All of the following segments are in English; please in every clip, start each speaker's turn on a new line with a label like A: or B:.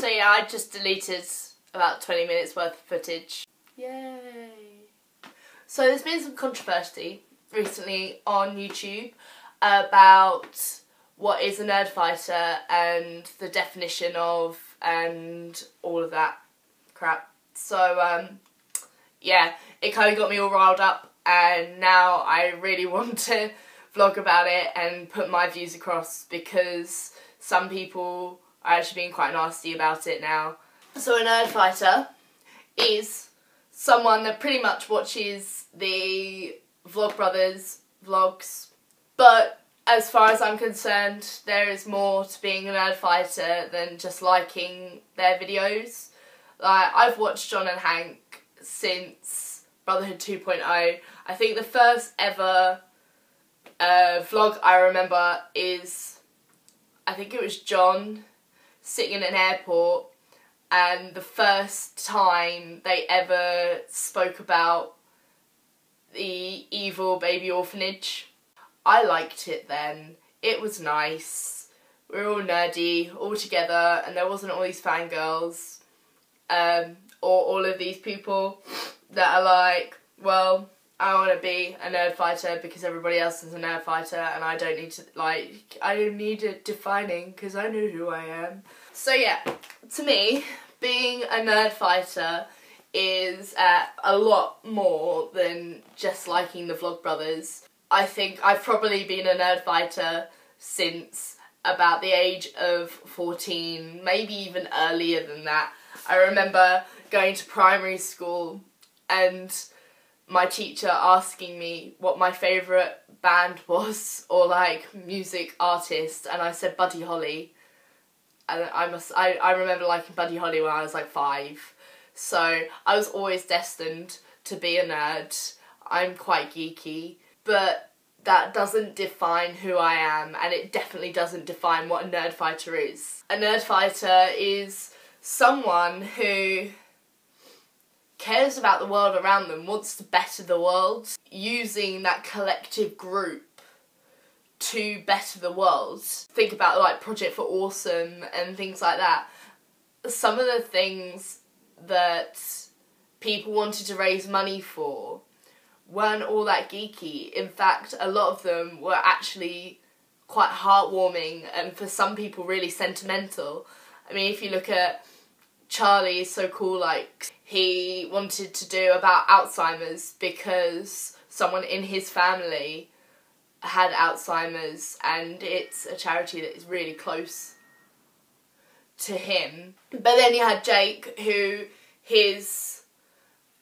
A: So yeah, I just deleted about 20 minutes worth of footage. Yay. So there's been some controversy recently on YouTube about what is a nerdfighter and the definition of and all of that crap. So yeah, it kind of got me all riled up, and now I really want to vlog about it and put my views across, because some people are actually being quite nasty about it now. So a nerdfighter is someone that pretty much watches the Vlogbrothers vlogs, but as far as I'm concerned, there is more to being a nerdfighter than just liking their videos. Like, I've watched John and Hank since Brotherhood 2.0. I think the first ever vlog I remember is, I think it was John sitting in an airport, and the first time they ever spoke about the evil baby orphanage. I liked it then. It was nice. We were all nerdy, all together, and there wasn't all these fangirls, or all of these people that are like, well, I want to be a nerdfighter because everybody else is a nerdfighter, and I don't need to, like, I don't need it defining because I know who I am. So yeah, to me, being a nerdfighter is a lot more than just liking the Vlogbrothers. I think I've probably been a nerdfighter since about the age of 14, maybe even earlier than that. I remember going to primary school and my teacher asking me what my favourite band was, or like music artist, and I said Buddy Holly. And I remember liking Buddy Holly when I was like 5. So I was always destined to be a nerd. I'm quite geeky, but that doesn't define who I am, and it definitely doesn't define what a nerdfighter is. A nerdfighter is someone who cares about the world around them, wants to better the world, using that collective group to better the world. Think about like Project for Awesome and things like that. Some of the things that people wanted to raise money for weren't all that geeky. In fact, a lot of them were actually quite heartwarming and for some people really sentimental. I mean, if you look at Charlie Is So Cool, like, he wanted to do about Alzheimer's because someone in his family had Alzheimer's, and it's a charity that is really close to him. But then you had Jake, who his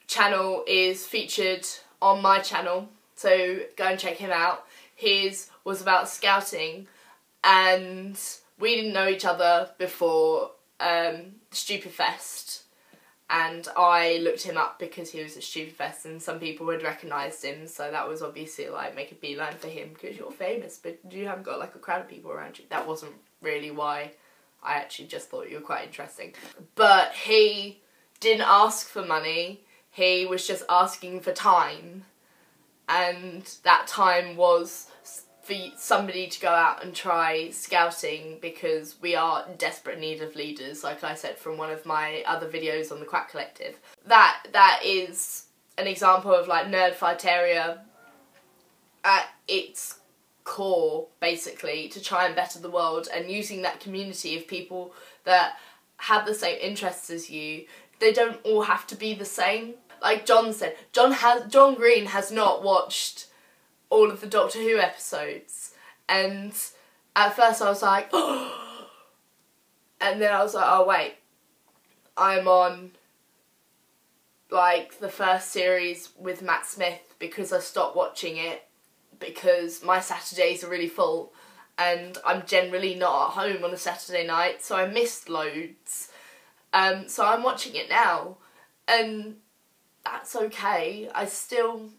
A: channel is featured on my channel, so go and check him out. His was about scouting, and we didn't know each other before Stupid Fest, and I looked him up because he was at Stupid Fest and some people had recognised him, so that was obviously like make a beeline for him because you're famous but you haven't got like a crowd of people around you. That wasn't really why. I actually just thought you were quite interesting. But he didn't ask for money, he was just asking for time, and that time was for somebody to go out and try scouting because we are in desperate need of leaders, like I said from one of my other videos on the Quack Collective. That is an example of like nerdfighteria at its core, basically, to try and better the world, and using that community of people that have the same interests as you. They don't all have to be the same. Like John said, John Green has not watched all of the Doctor Who episodes, and at first I was like, oh, and then I was like, oh wait, I'm on like the first series with Matt Smith because I stopped watching it because my Saturdays are really full and I'm generally not at home on a Saturday night, so I missed loads. So I'm watching it now, and that's okay. I still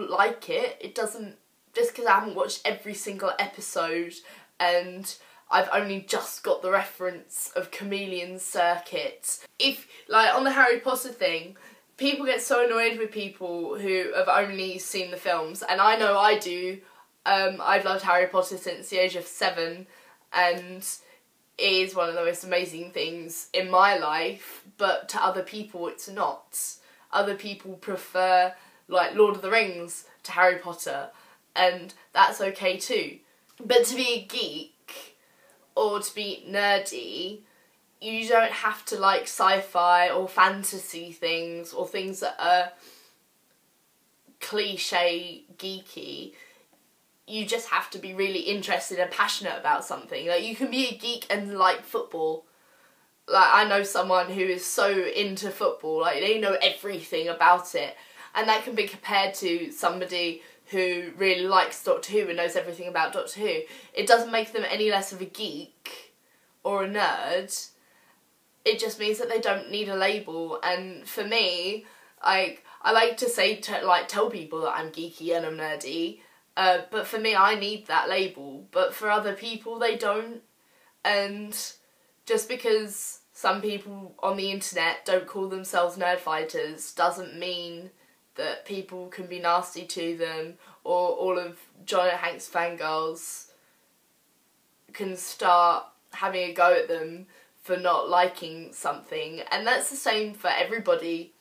A: like it. It doesn't, just because I haven't watched every single episode and I've only just got the reference of Chameleon Circuit. If, like, on the Harry Potter thing, people get so annoyed with people who have only seen the films, and I know I do. I've loved Harry Potter since the age of 7, and is one of the most amazing things in my life, but to other people it's not. Other people prefer, like, Lord of the Rings to Harry Potter, and that's okay too. But to be a geek, or to be nerdy, you don't have to like sci-fi or fantasy things, or things that are cliche geeky. You just have to be really interested and passionate about something. Like, you can be a geek and like football. Like, I know someone who is so into football, like, they know everything about it. And that can be compared to somebody who really likes Doctor Who and knows everything about Doctor Who. It doesn't make them any less of a geek or a nerd. It just means that they don't need a label. And for me, like, I like to say, tell people that I'm geeky and I'm nerdy. But for me, I need that label. But for other people, they don't. And just because some people on the internet don't call themselves Nerdfighters doesn't mean that people can be nasty to them, or all of John and Hank's fangirls can start having a go at them for not liking something. And that's the same for everybody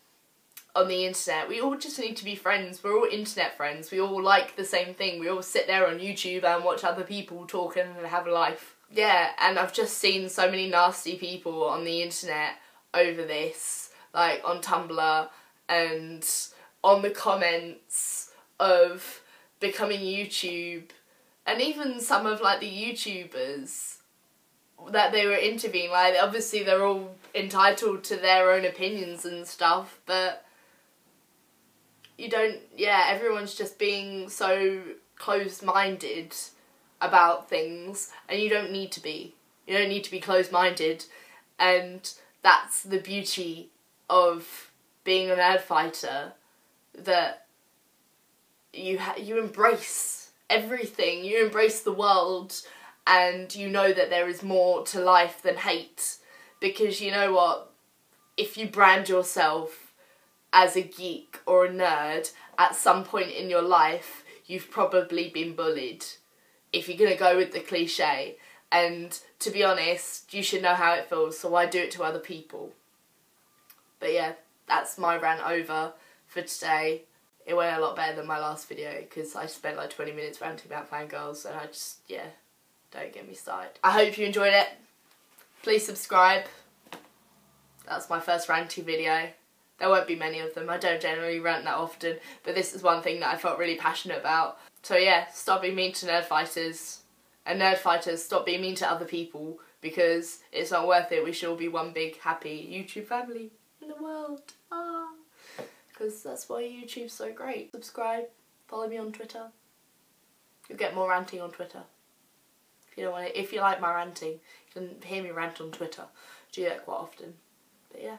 A: on the internet. We all just need to be friends. We're all internet friends. We all like the same thing. We all sit there on YouTube and watch other people talk and have a life. Yeah, and I've just seen so many nasty people on the internet over this, like on Tumblr and on the comments of becoming YouTube, and even some of like the YouTubers that they were interviewing. Like, obviously they're all entitled to their own opinions and stuff, but you don't, everyone's just being so closed-minded about things, and you don't need to be. You don't need to be closed-minded, and that's the beauty of being a Nerdfighter, that you embrace everything, you embrace the world, and you know that there is more to life than hate. Because you know what, if you brand yourself as a geek or a nerd, at some point in your life, you've probably been bullied. If you're going to go with the cliche. And to be honest, you should know how it feels, so why do it to other people? But yeah, that's my rant over for today. It went a lot better than my last video, because I spent like 20 minutes ranting about fangirls, and I just, don't get me started. I hope you enjoyed it. Please subscribe. That's my first ranty video. There won't be many of them. I don't generally rant that often, but this is one thing that I felt really passionate about. So yeah, stop being mean to Nerdfighters. And Nerdfighters, stop being mean to other people, because it's not worth it. We should all be one big, happy YouTube family in the world. Because that's why YouTube's so great. Subscribe, follow me on Twitter. You'll get more ranting on Twitter. If you don't want it, if you like my ranting, you can hear me rant on Twitter. I do that quite often. But yeah.